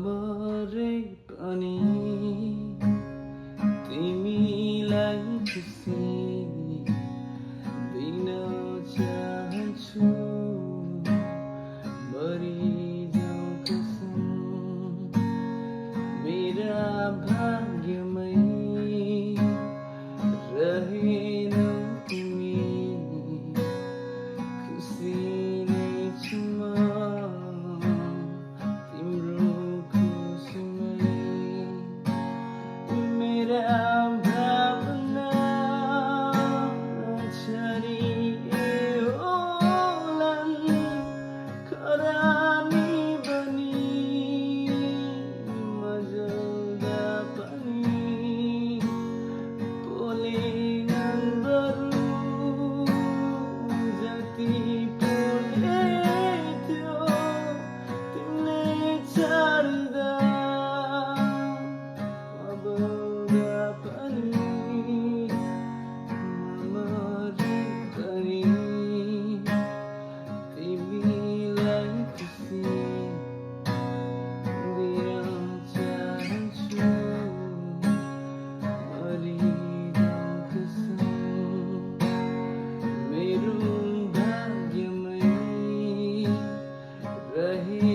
मरे पनि तिमीलाई खुसी दिन चाहन्छु। मरिजाऊ कसम मेरा भाग्यमै रहेनौ तिमी, खुसी नै छु म तिम्रो खुसीमै। मेरा भावना छरिए होलान् खरानी बनी मजाउँदा पनि पोलेनन् बरु जति पोले थियो तिमीले छाड्दा अबदा पनि मरे पनि तिमीलाई खुसी दिन चाहन्छु। मरिजाऊ कसम मेरो भाग्यमै रहे